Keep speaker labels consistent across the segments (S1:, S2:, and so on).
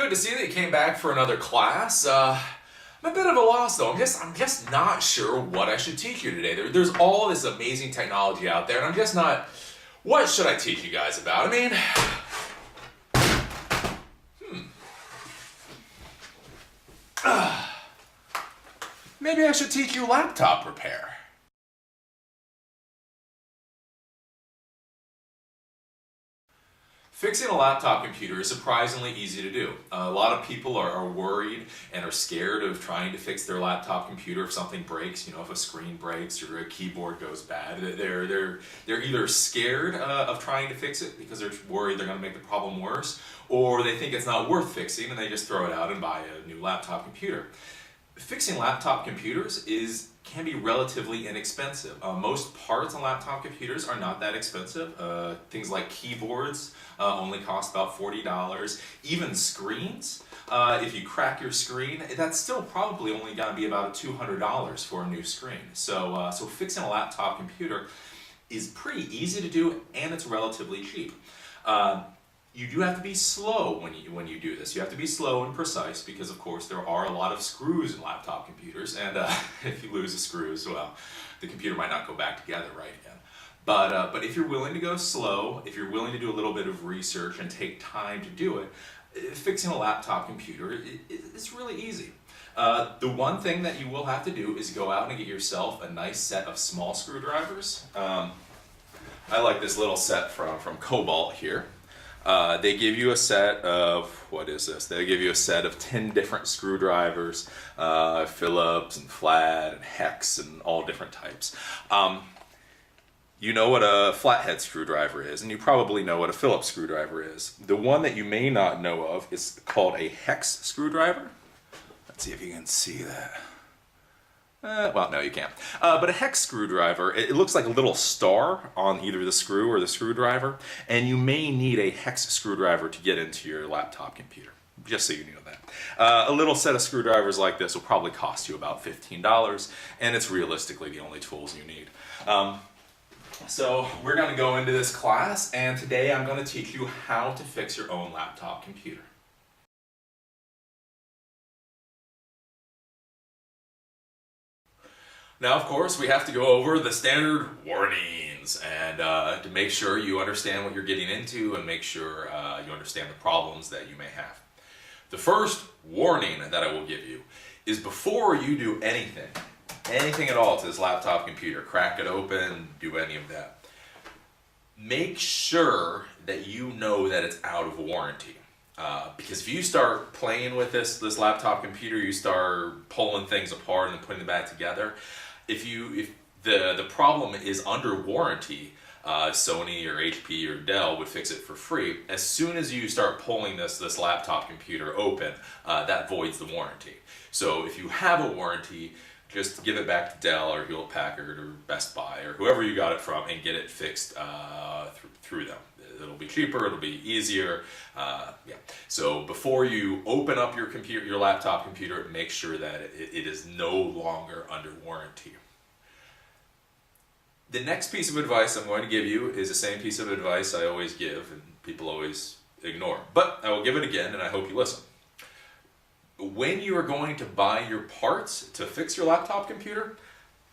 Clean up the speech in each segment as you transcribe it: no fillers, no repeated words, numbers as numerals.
S1: good to see that you came back for another class. I'm a bit of a loss though. I'm just not sure what I should teach you today. There's all this amazing technology out there, and I'm just not. What should I teach you guys about? I mean, maybe I should teach you laptop repair. Fixing a laptop computer is surprisingly easy to do. A lot of people are worried and are scared of trying to fix their laptop computer if something breaks. You know, if a screen breaks or a keyboard goes bad, they're either scared of trying to fix it because they're worried they're going to make the problem worse, or they think it's not worth fixing and they just throw it out and buy a new laptop computer. Fixing laptop computers can be relatively inexpensive. Most parts on laptop computers are not that expensive. Things like keyboards only cost about $40. Even screens, if you crack your screen, that's still probably only going to be about $200 for a new screen. So fixing a laptop computer is pretty easy to do, and it's relatively cheap. You do have to be slow when you do this. You have to be slow and precise because, of course, there are a lot of screws in laptop computers, and if you lose the screws, well, the computer might not go back together right again. But if you're willing to go slow, if you're willing to do a little bit of research and take time to do it, fixing a laptop computer is really easy. The one thing that you will have to do is go out and get yourself a nice set of small screwdrivers. I like this little set from Cobalt here. They give you a set of, what is this? They give you a set of 10 different screwdrivers, Phillips and flat and hex and all different types. You know what a flathead screwdriver is, and you probably know what a Phillips screwdriver is. The one that you may not know of is called a hex screwdriver. Let's see if you can see that. Well, no, you can't. But a hex screwdriver, it looks like a little star on either the screw or the screwdriver, and you may need a hex screwdriver to get into your laptop computer, just so you know that. A little set of screwdrivers like this will probably cost you about $15, and it's realistically the only tools you need. So we're going to go into this class, and today I'm going to teach you how to fix your own laptop computer. Now, of course, we have to go over the standard warnings and to make sure you understand what you're getting into and make sure you understand the problems that you may have. The first warning that I will give you is before you do anything at all to this laptop computer, crack it open, do any of that, make sure that you know that it's out of warranty. Because if you start playing with this laptop computer, you start pulling things apart and putting them back together, if the problem is under warranty, Sony or HP or Dell would fix it for free. As soon as you start pulling this laptop computer open, that voids the warranty. So if you have a warranty, just give it back to Dell or Hewlett Packard or Best Buy or whoever you got it from and get it fixed through them. It'll be cheaper, it'll be easier. Yeah. So before you open up your laptop computer, make sure that it is no longer under warranty. The next piece of advice I'm going to give you is the same piece of advice I always give and people always ignore. But I will give it again and I hope you listen. When you are going to buy your parts to fix your laptop computer,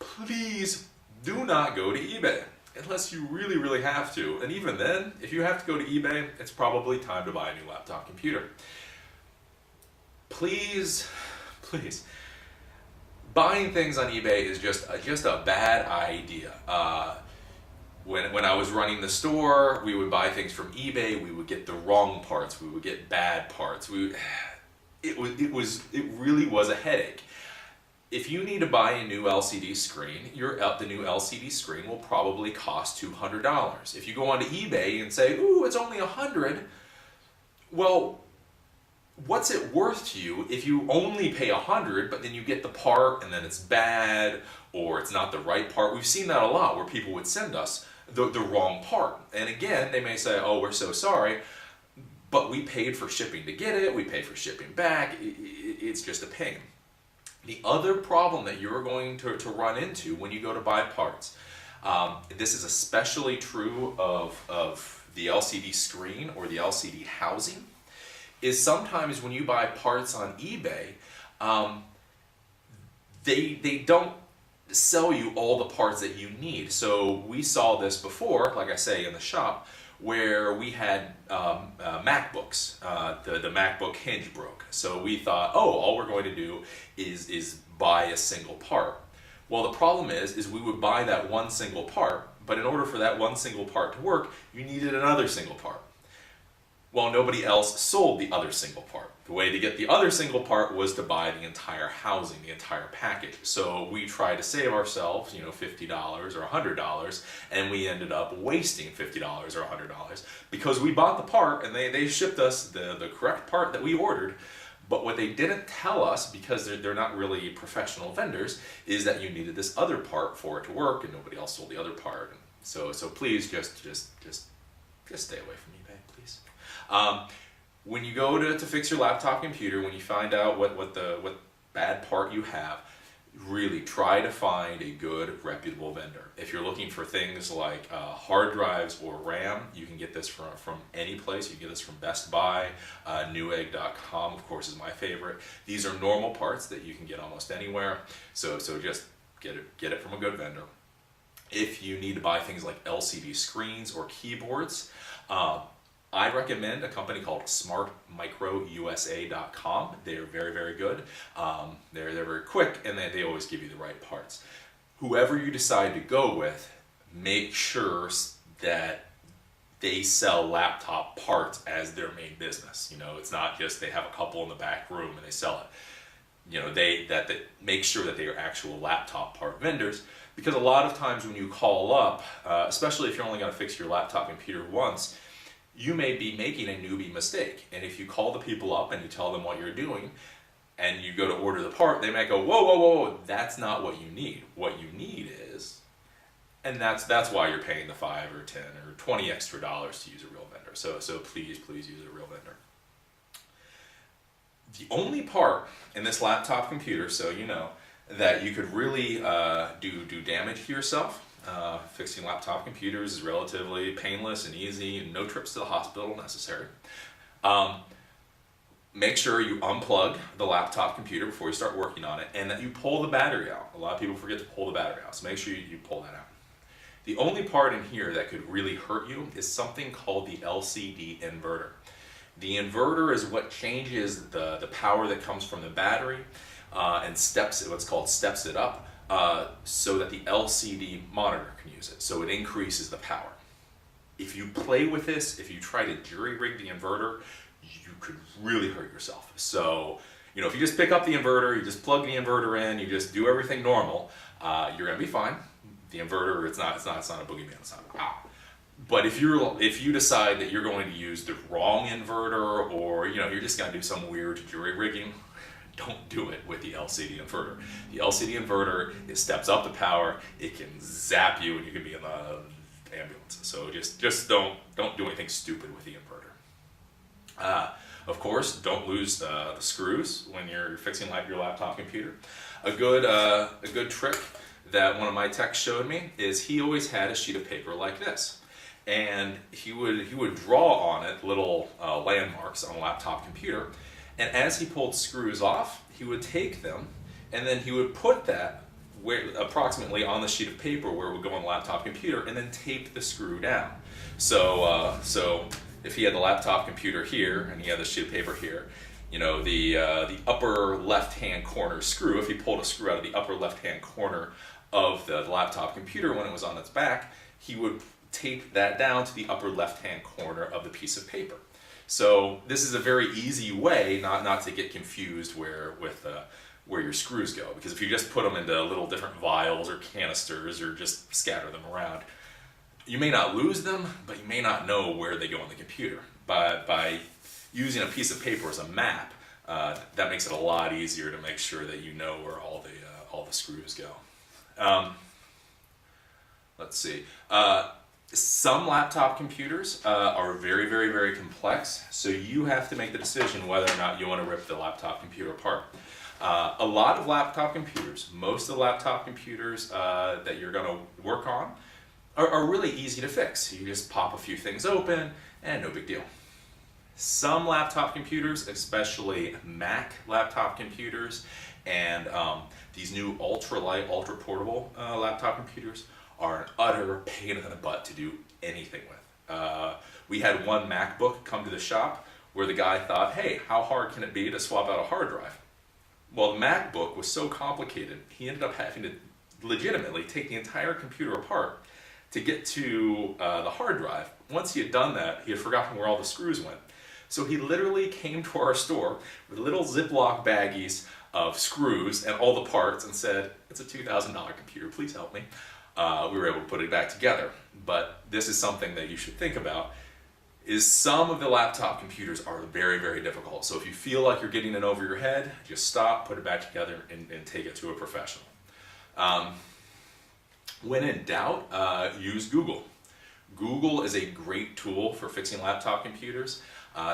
S1: please do not go to eBay. Unless you really have to. And even then, if you have to go to eBay, it's probably time to buy a new laptop computer. Please, buying things on eBay is just a bad idea. When I was running the store, we would buy things from eBay, we would get the wrong parts, we would get bad parts. It really was a headache. If you need to buy a new LCD screen, the new LCD screen will probably cost $200. If you go onto eBay and say, ooh, it's only $100, well, what's it worth to you if you only pay $100, but then you get the part and then it's bad or it's not the right part? We've seen that a lot where people would send us the wrong part. And again, they may say, oh, we're so sorry, but we paid for shipping to get it, we paid for shipping back, it's just a pain. The other problem that you're going to run into when you go to buy parts, this is especially true of the LCD screen or the LCD housing, is sometimes when you buy parts on eBay, they don't sell you all the parts that you need. So we saw this before, like I say, in the shop, where we had MacBooks. The MacBook hinge broke. So we thought, oh, all we're going to do is buy a single part. Well, the problem is we would buy that one single part, but in order for that one single part to work, you needed another single part. Well, nobody else sold the other single part. The way to get the other single part was to buy the entire housing, the entire package. So we tried to save ourselves, $50 or $100, and we ended up wasting $50 or $100 because we bought the part and they shipped us the correct part that we ordered. But what they didn't tell us, because they're not really professional vendors, is that you needed this other part for it to work, and nobody else sold the other part. So please just stay away from eBay, please. When you go to fix your laptop computer, when you find out what bad part you have, really try to find a good, reputable vendor. If you're looking for things like hard drives or RAM, you can get this from any place. You can get this from Best Buy, Newegg.com, of course, is my favorite. These are normal parts that you can get almost anywhere, so just get it from a good vendor. If you need to buy things like LCD screens or keyboards, I recommend a company called smartmicrousa.com. They're very, very good. They're very quick, and they always give you the right parts. Whoever you decide to go with, make sure that they sell laptop parts as their main business. It's not just they have a couple in the back room and they sell it. They make sure that they are actual laptop part vendors, because a lot of times when you call up, especially if you're only going to fix your laptop computer once, you may be making a newbie mistake. And if you call the people up and you tell them what you're doing and you go to order the part, they might go, whoa, whoa, whoa, that's not what you need. What you need is, and that's why you're paying the $5 or $10 or $20 extra dollars to use a real vendor. So please use a real vendor. The only part in this laptop computer, so you know, that you could really do damage to yourself. Fixing laptop computers is relatively painless and easy, and no trips to the hospital necessary. Make sure you unplug the laptop computer before you start working on it, and that you pull the battery out. A lot of people forget to pull the battery out, so make sure you pull that out. The only part in here that could really hurt you is something called the LCD inverter. The inverter is what changes the power that comes from the battery and steps it up. So that the LCD monitor can use it. So it increases the power. If you play with this, if you try to jury-rig the inverter, you could really hurt yourself. So, if you just pick up the inverter, you just plug the inverter in, you just do everything normal, you're going to be fine. The inverter, it's not a boogeyman, it's not But if you decide that you're going to use the wrong inverter, or you're just going to do some weird jury-rigging, don't do it with the LCD inverter. The LCD inverter, it steps up the power, it can zap you, and you can be in the ambulance. So just don't do anything stupid with the inverter. Of course, don't lose the screws when you're fixing your laptop computer. A good trick that one of my techs showed me is he always had a sheet of paper like this, and he would draw on it little landmarks on a laptop computer. And as he pulled screws off, he would take them, and then he would put that approximately on the sheet of paper where it would go on the laptop computer, and then tape the screw down. So if he had the laptop computer here and he had the sheet of paper here, the upper left-hand corner screw, if he pulled a screw out of the upper left-hand corner of the laptop computer when it was on its back, he would tape that down to the upper left-hand corner of the piece of paper. So this is a very easy way not to get confused where your screws go, because if you just put them into little different vials or canisters or just scatter them around, you may not lose them, but you may not know where they go on the computer. By using a piece of paper as a map, that makes it a lot easier to make sure that you know where all the screws go. Let's see. Some laptop computers are very, very, very complex, so you have to make the decision whether or not you want to rip the laptop computer apart. A lot of laptop computers, most of the laptop computers that you're going to work on, are really easy to fix. You just pop a few things open, and no big deal. Some laptop computers, especially Mac laptop computers, and these new ultra-light, ultra-portable laptop computers are an utter pain in the butt to do anything with. We had one MacBook come to the shop where the guy thought, hey, how hard can it be to swap out a hard drive? Well, the MacBook was so complicated, he ended up having to legitimately take the entire computer apart to get to the hard drive. Once he had done that, he had forgotten where all the screws went. So he literally came to our store with little Ziploc baggies of screws and all the parts and said, it's a $2,000 computer, please help me. We were able to put it back together. But this is something that you should think about, is some of the laptop computers are very, very difficult. So if you feel like you're getting it over your head, just stop, put it back together, and take it to a professional. When in doubt, use Google. Google is a great tool for fixing laptop computers.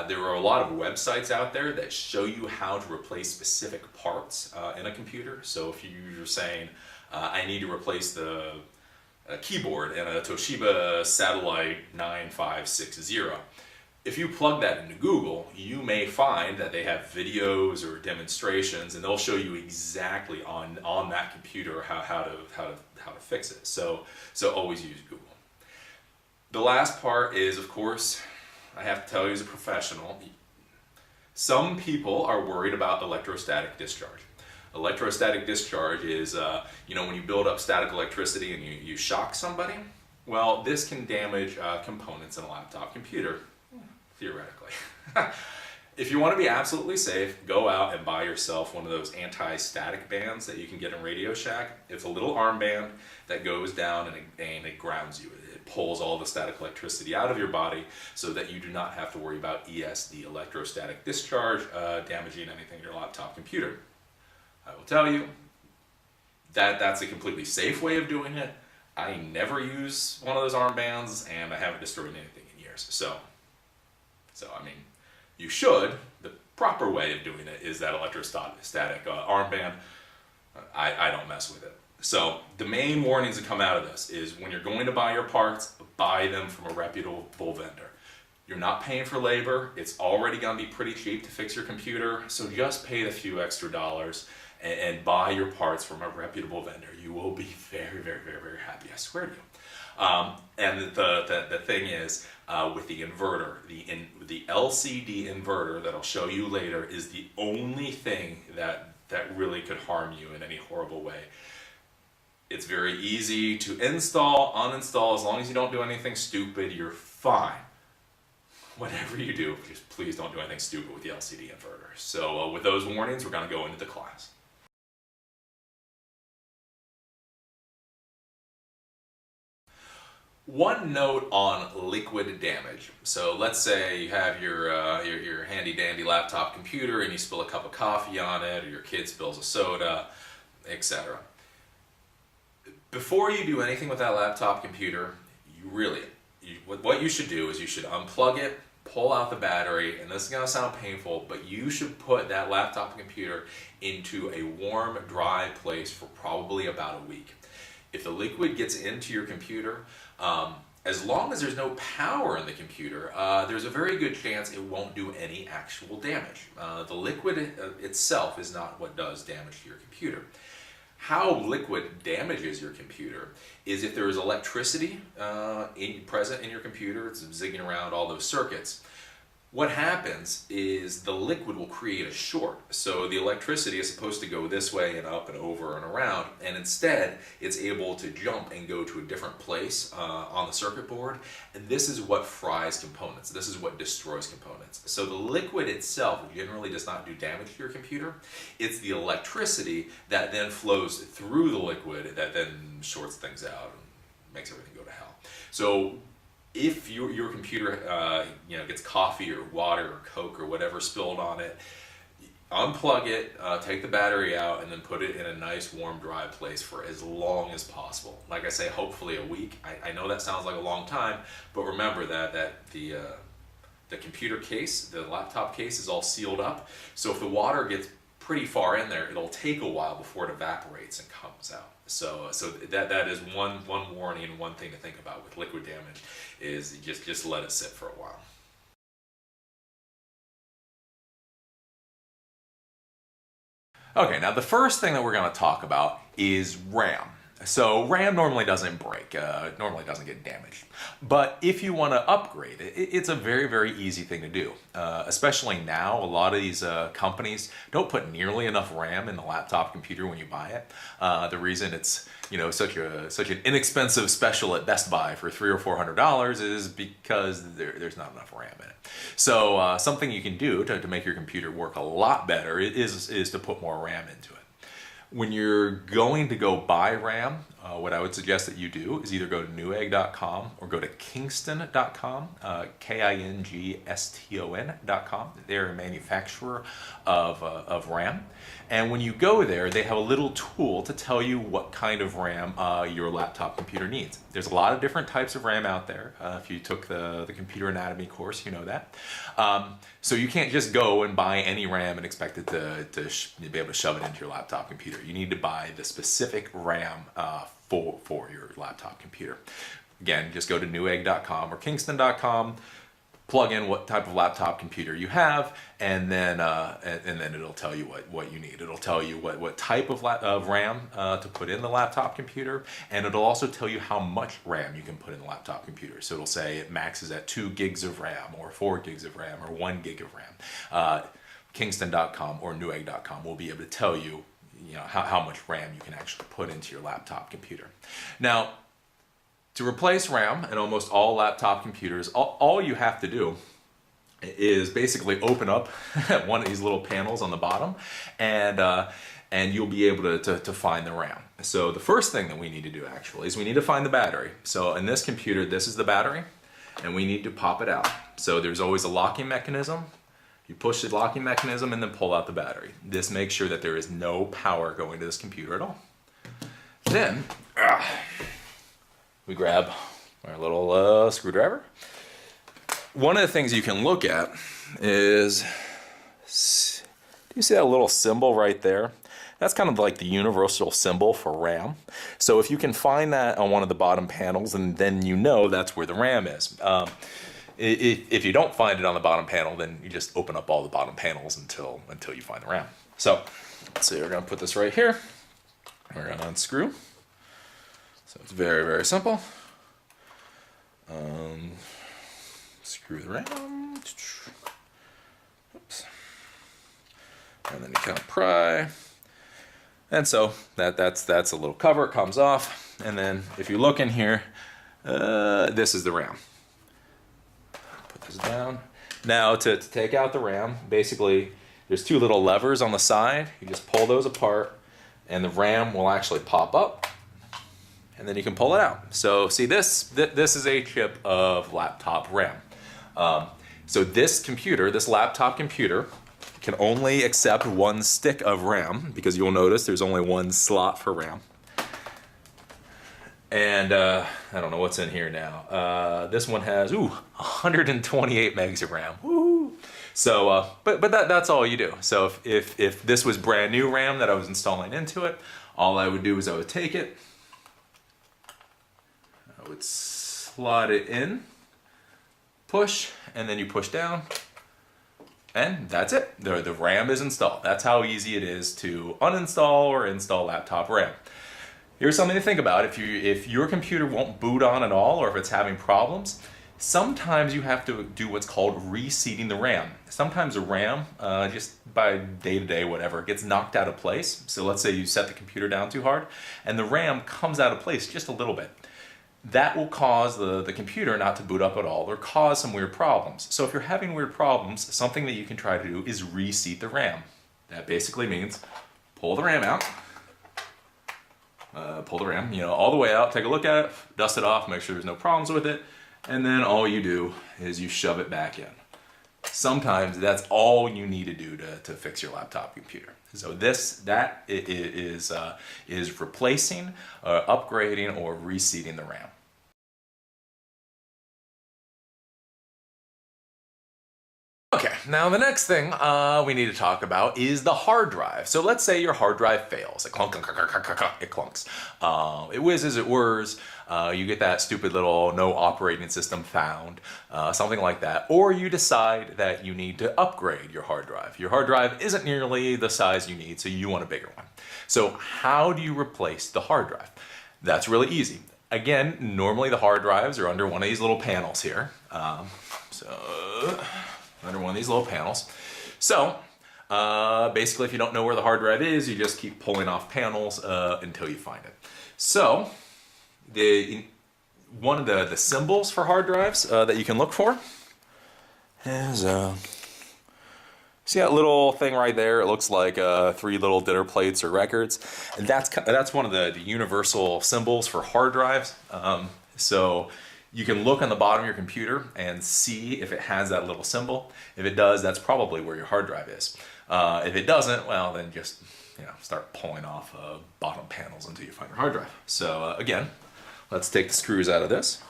S1: There are a lot of websites out there that show you how to replace specific parts in a computer. So if you're saying, I need to replace the keyboard in a Toshiba Satellite 9560, if you plug that into Google, you may find that they have videos or demonstrations, and they'll show you exactly on that computer how to fix it. So always use Google. The last part is, of course, I have to tell you as a professional, some people are worried about electrostatic discharge. Electrostatic discharge is, when you build up static electricity and you shock somebody. Well, this can damage components in a laptop computer, theoretically. If you want to be absolutely safe, go out and buy yourself one of those anti-static bands that you can get in Radio Shack. It's a little armband that goes down and it grounds you. It pulls all the static electricity out of your body so that you do not have to worry about ESD, electrostatic discharge, damaging anything in your laptop computer. I will tell you that that's a completely safe way of doing it. I never use one of those armbands, and I haven't destroyed anything in years. So I mean, you should. The proper way of doing it is that electrostatic armband. I don't mess with it. So the main warnings that come out of this is when you're going to buy your parts, buy them from a reputable vendor. You're not paying for labor. It's already going to be pretty cheap to fix your computer. So just pay the few extra dollars and buy your parts from a reputable vendor. You will be very, very, very, very happy, I swear to you. And the thing is, with the inverter, the LCD inverter that I'll show you later is the only thing that really could harm you in any horrible way. It's very easy to install, uninstall. As long as you don't do anything stupid, you're fine. Whatever you do, just please don't do anything stupid with the LCD inverter. So with those warnings, we're going to go into the class. One note on liquid damage. So let's say you have your handy dandy laptop computer and you spill a cup of coffee on it, or your kid spills a soda, etc. Before you do anything with that laptop computer, what you should do is you should unplug it, pull out the battery, and this is going to sound painful, but you should put that laptop computer into a warm, dry place for probably about a week. If the liquid gets into your computer, as long as there's no power in the computer, there's a very good chance it won't do any actual damage. The liquid itself is not what does damage to your computer. How liquid damages your computer is if there is electricity present in your computer, it's zigging around all those circuits. What happens is the liquid will create a short. So the electricity is supposed to go this way and up and over and around, and instead it's able to jump and go to a different place on the circuit board, and this is what fries components. This is what destroys components. So the liquid itself generally does not do damage to your computer. It's the electricity that then flows through the liquid that then shorts things out and makes everything go to hell. So if your computer gets coffee or water or Coke or whatever spilled on it, unplug it, take the battery out, and then put it in a nice, warm, dry place for as long as possible. Like I say, hopefully a week. I know that sounds like a long time, but remember that the computer case, the laptop case, is all sealed up. So if the water gets pretty far in there, it'll take a while before it evaporates and comes out. So that is one warning and one thing to think about with liquid damage is just let it sit for a while.
S2: Okay, now the first thing that we're going to talk about is RAM. So RAM normally doesn't break, normally doesn't get damaged. But if you want to upgrade it, it's a very, very easy thing to do. Especially now, a lot of these companies don't put nearly enough RAM in the laptop computer when you buy it. The reason it's such an inexpensive special at Best Buy for $300 or $400 is because there's not enough RAM in it. So something you can do to make your computer work a lot better is to put more RAM into it. When you're going to go buy RAM, what I would suggest that you do is either go to newegg.com or go to kingston.com, kingston.com. They're a manufacturer of RAM. And when you go there, they have a little tool to tell you what kind of RAM your laptop computer needs. There's a lot of different types of RAM out there. If you took the computer anatomy course, you know that. So you can't just go and buy any RAM and expect it to be able to shove it into your laptop computer. You need to buy the specific RAM for your laptop computer. Again, just go to newegg.com or kingston.com, plug in what type of laptop computer you have, and then it'll tell you what you need. It'll tell you what type of RAM to put in the laptop computer, and it'll also tell you how much RAM you can put in the laptop computer. So it'll say it maxes at 2 gigs of RAM, or 4 gigs of RAM, or 1 gig of RAM. Kingston.com or newegg.com will be able to tell you, how much RAM you can actually put into your laptop computer. Now, to replace RAM in almost all laptop computers, all you have to do is basically open up one of these little panels on the bottom, and you'll be able to find the RAM. So the first thing that we need to do actually is we need to find the battery. So in this computer, this is the battery, and we need to pop it out. So there's always a locking mechanism. You push the locking mechanism and then pull out the battery. This makes sure that there is no power going to this computer at all. Then we grab our little screwdriver. One of the things you can look at is, do you see that little symbol right there? That's kind of like the universal symbol for RAM. So if you can find that on one of the bottom panels, and then that's where the RAM is. If you don't find it on the bottom panel, then you just open up all the bottom panels until you find the RAM. So let's see, we're going to put this right here. We're going to unscrew. So it's very, very simple. Screw the RAM. Oops. And then you kind of pry. And so that's a little cover. It comes off. And then if you look in here, this is the RAM. Put this down. Now to take out the RAM, basically there's 2 little levers on the side. You just pull those apart and the RAM will actually pop up. And then you can pull it out. So see, this is a chip of laptop RAM. So this laptop computer, can only accept 1 stick of RAM, because you'll notice there's only 1 slot for RAM. And I don't know what's in here now. This one has 128 megs of RAM. Woo! So, but that's all you do. So if this was brand new RAM that I was installing into it, all I would do is I would take it. I would slot it in, push, and then you push down, and that's it. The RAM is installed. That's how easy it is to uninstall or install laptop RAM. Here's something to think about. If your computer won't boot on at all, or if it's having problems, sometimes you have to do what's called reseating the RAM. Sometimes the RAM, just by day-to-day whatever, gets knocked out of place. So let's say you set the computer down too hard, and the RAM comes out of place just a little bit. That will cause the computer not to boot up at all, or cause some weird problems. So if you're having weird problems, something that you can try to do is reseat the RAM. That basically means pull the RAM out, pull the RAM, all the way out, take a look at it, dust it off, make sure there's no problems with it, and then all you do is you shove it back in. Sometimes that's all you need to do to fix your laptop computer. So that is replacing, upgrading, or reseating the RAM. Okay, now the next thing we need to talk about is the hard drive. So let's say your hard drive fails. It clunks. It whizzes, it whirs. You get that stupid little no operating system found, something like that. Or you decide that you need to upgrade your hard drive. Your hard drive isn't nearly the size you need, so you want a bigger one. So how do you replace the hard drive? That's really easy. Again, normally the hard drives are under one of these little panels here. Under one of these little panels. So basically, if you don't know where the hard drive is, you just keep pulling off panels until you find it. So one of the symbols for hard drives that you can look for is see that little thing right there? It looks like 3 little dinner plates or records, and that's one of the universal symbols for hard drives. So you can look on the bottom of your computer and see if it has that little symbol. If it does, that's probably where your hard drive is. If it doesn't, well, then just start pulling off bottom panels until you find your hard drive. So again, let's take the screws out of this.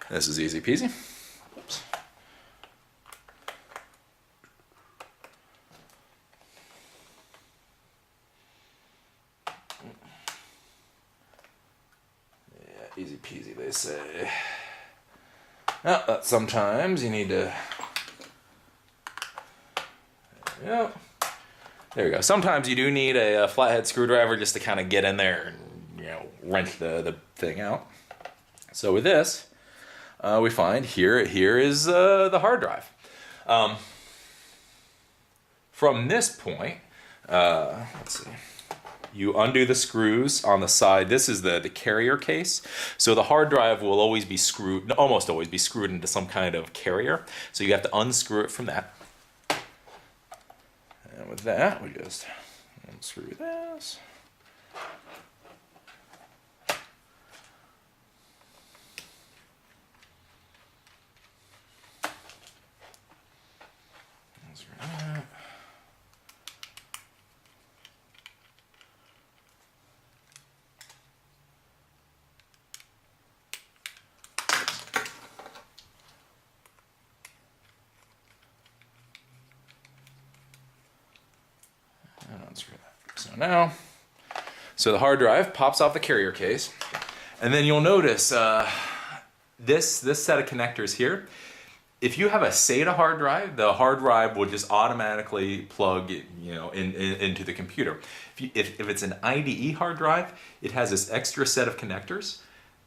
S2: This is easy peasy. Oops. Yeah, easy peasy, they say. Now, but sometimes you need to. Yeah. There we go. Sometimes you do need a flathead screwdriver just to kind of get in there and wrench the thing out. So with this, we find here is the hard drive. From this point, let's see. You undo the screws on the side. This is the carrier case. So the hard drive will always be screwed, almost always be screwed into some kind of carrier. So you have to unscrew it from that. And with that, we just unscrew this. Unscrew that. Unscrew that. So the hard drive pops off the carrier case, and then you'll notice this set of connectors here. If you have a SATA hard drive, the hard drive will just automatically plug into the computer. If it's an IDE hard drive, it has this extra set of connectors,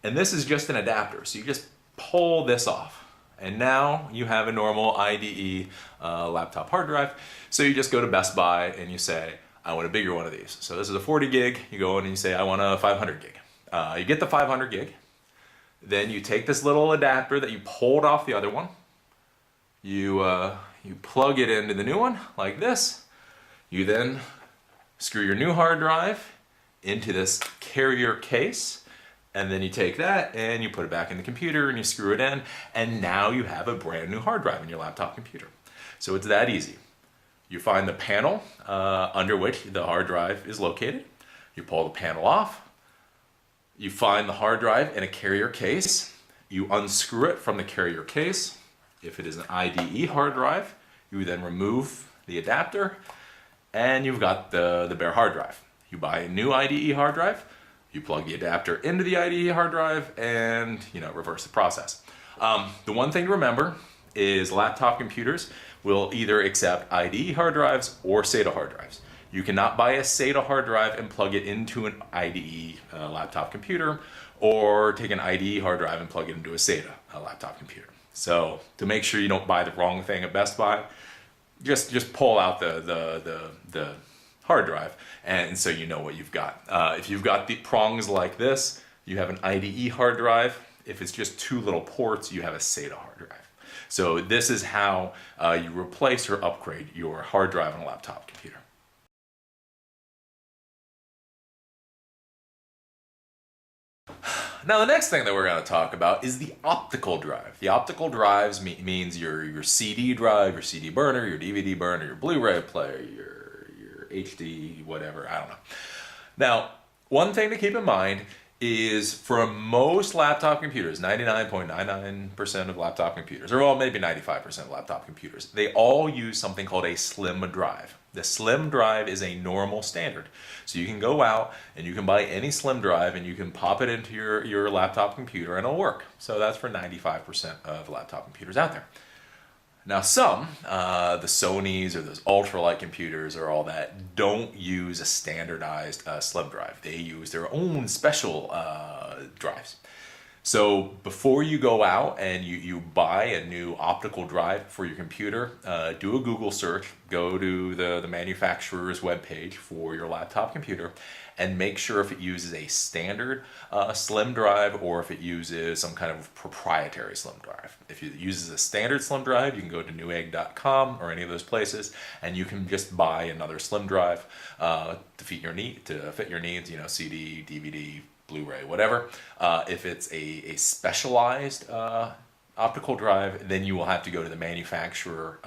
S2: and this is just an adapter. So you just pull this off, and now you have a normal IDE laptop hard drive. So you just go to Best Buy and you say, I want a bigger one of these. So this is a 40 gig. You go in and you say, I want a 500 gig. You get the 500 gig. Then you take this little adapter that you pulled off the other one. You plug it into the new one like this. You then screw your new hard drive into this carrier case. And then you take that and you put it back in the computer and you screw it in. And now you have a brand new hard drive in your laptop computer. So it's that easy. You find the panel under which the hard drive is located. You pull the panel off. You find the hard drive in a carrier case. You unscrew it from the carrier case. If it is an IDE hard drive, you then remove the adapter and you've got the bare hard drive. You buy a new IDE hard drive. You plug the adapter into the IDE hard drive and reverse the process. The one thing to remember is laptop computers will either accept IDE hard drives or SATA hard drives. You cannot buy a SATA hard drive and plug it into an IDE laptop computer, or take an IDE hard drive and plug it into a SATA laptop computer. So to make sure you don't buy the wrong thing at Best Buy, just pull out the hard drive, and so you know what you've got. If you've got the prongs like this, you have an IDE hard drive. If it's just 2 little ports, you have a SATA hard drive. So this is how you replace or upgrade your hard drive on a laptop computer. Now the next thing that we're going to talk about is the optical drive. The optical drives means your CD drive, your CD burner, your DVD burner, your Blu-ray player, your HD, whatever, I don't know. Now, one thing to keep in mind is for most laptop computers, 99.99% of laptop computers, or well, maybe 95% of laptop computers, they all use something called a slim drive. The slim drive is a normal standard. So you can go out and you can buy any slim drive and you can pop it into your laptop computer and it'll work. So that's for 95% of laptop computers out there. Now some, the Sonys or those ultralight computers or all that, don't use a standardized slim drive. They use their own special drives. So before you go out and you buy a new optical drive for your computer, do a Google search, go to the manufacturer's webpage for your laptop computer, and make sure if it uses a standard slim drive or if it uses some kind of proprietary slim drive. If it uses a standard slim drive, you can go to newegg.com or any of those places, and you can just buy another slim drive to fit your needs, you know, CD, DVD, Blu-ray, whatever. If it's a specialized optical drive, then you will have to go to the manufacturer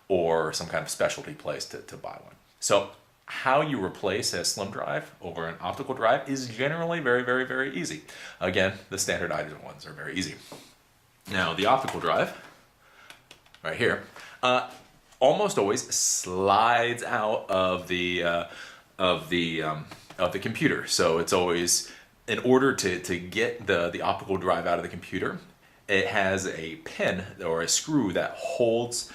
S2: or some kind of specialty place to buy one. So how you replace a slim drive over an optical drive is generally very, very, very easy. Again, the standardized ones are very easy. Now, the optical drive, right here, almost always slides out of the computer. So it's always, in order to get the optical drive out of the computer, it has a pin or a screw that holds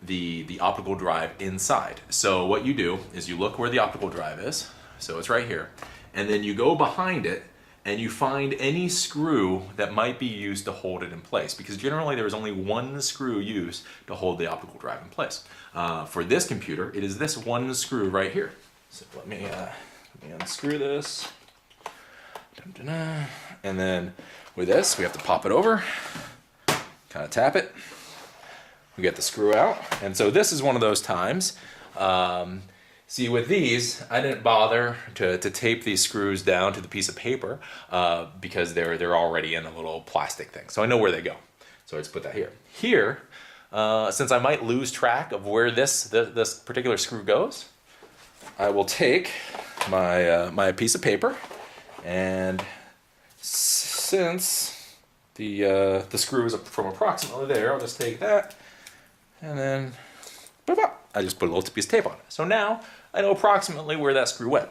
S2: the optical drive inside. So what you do is you look where the optical drive is, so it's right here, and then you go behind it and you find any screw that might be used to hold it in place, because generally there is only one screw used to hold the optical drive in place. For this computer, it is this one screw right here. So let me unscrew this. And then with this, we have to pop it over, kind of tap it. We get the screw out. And so this is one of those times. See, with these, I didn't bother to tape these screws down to the piece of paper because they're already in a little plastic thing. So I know where they go. So I just put that here. Here, since I might lose track of where this particular screw goes, I will take my piece of paper, and since the screw is from approximately there, I'll just take that, and then I just put a little piece of tape on it. So now I know approximately where that screw went.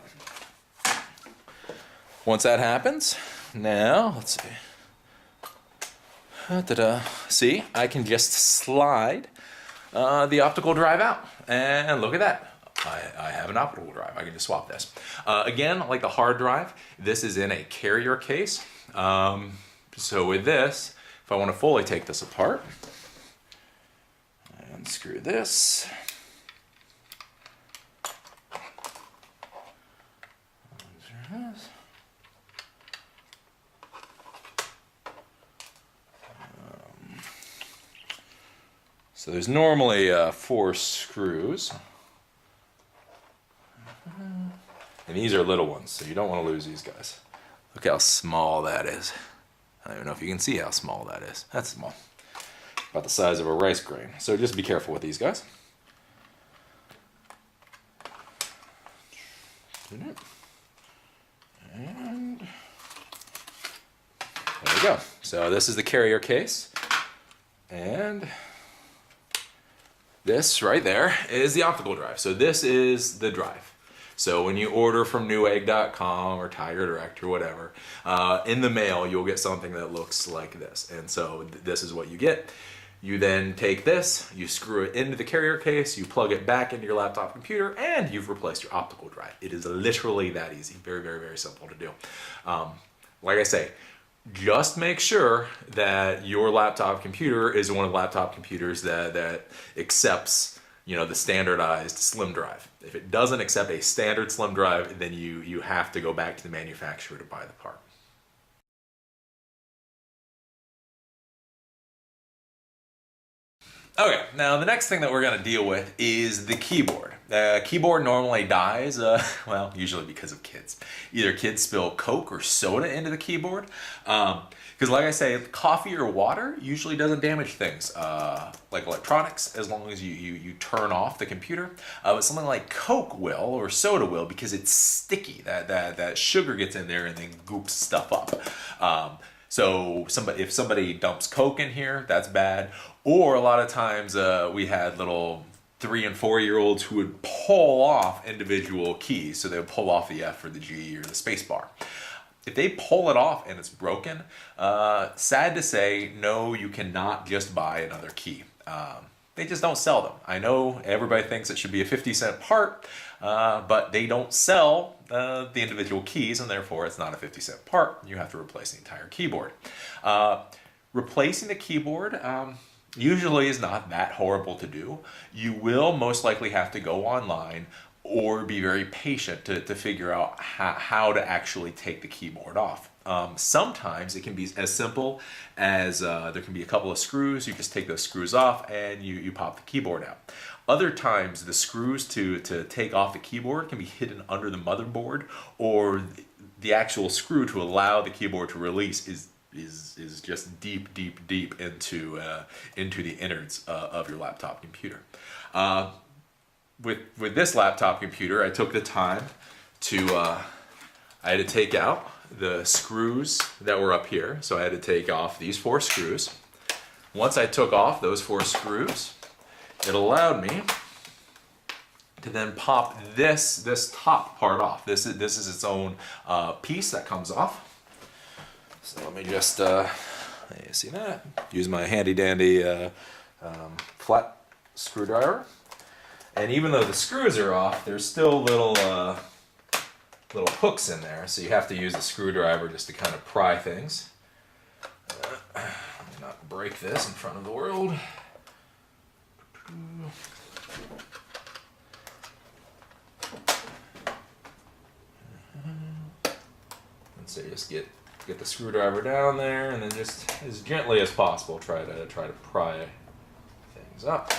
S2: Once that happens, now let's see. See, I can just slide the optical drive out, and look at that. I have an optical drive. I can just swap this. Again, like the hard drive, this is in a carrier case. So with this, if I want to fully take this apart, I unscrew this. So there's normally 4 screws. And these are little ones, so you don't want to lose these guys. Look how small that is. I don't even know if you can see how small that is. That's small. About the size of a rice grain. So just be careful with these guys. And there we go. So this is the carrier case. And this right there is the optical drive. So this is the drive. So when you order from newegg.com or Tiger Direct or whatever, in the mail you'll get something that looks like this. And so this is what you get. You then take this, you screw it into the carrier case, you plug it back into your laptop computer, and you've replaced your optical drive. It is literally that easy. Very, very, very simple to do. Like I say, just make sure that your laptop computer is one of the laptop computers that accepts, you know, the standardized slim drive. If it doesn't accept a standard slim drive, then you have to go back to the manufacturer to buy the part. Okay, now the next thing that we're going to deal with is the keyboard. The keyboard normally dies, well, usually because of kids. Either kids spill Coke or soda into the keyboard. Because like I say, coffee or water usually doesn't damage things, like electronics, as long as you turn off the computer. But something like Coke will, or soda will, because it's sticky. That sugar gets in there and then goops stuff up. So if somebody dumps Coke in here, that's bad. Or a lot of times we had little 3 and 4 year olds who would pull off individual keys. So they would pull off the F or the G or the space bar. If they pull it off and it's broken, sad to say, no, you cannot just buy another key. They just don't sell them. I know everybody thinks it should be a 50-cent part, but they don't sell the individual keys, and therefore it's not a 50-cent part. You have to replace the entire keyboard. Replacing the keyboard usually is not that horrible to do. You will most likely have to go online or be very patient to figure out how to actually take the keyboard off. Sometimes it can be as simple as there can be a couple of screws. You just take those screws off and you pop the keyboard out. Other times the screws to take off the keyboard can be hidden under the motherboard, or the actual screw to allow the keyboard to release is just deep into the innards of your laptop computer. With this laptop computer, I took the time to I had to take out the screws that were up here. So I had to take off these 4 screws. Once I took off those 4 screws, it allowed me to then pop this top part off. This is its own piece that comes off. So let me just see that. Use my handy dandy flat screwdriver. And even though the screws are off, there's still little hooks in there, so you have to use a screwdriver just to kind of pry things. Let me not break this in front of the world. And so you just get the screwdriver down there, and then just as gently as possible try to pry things up.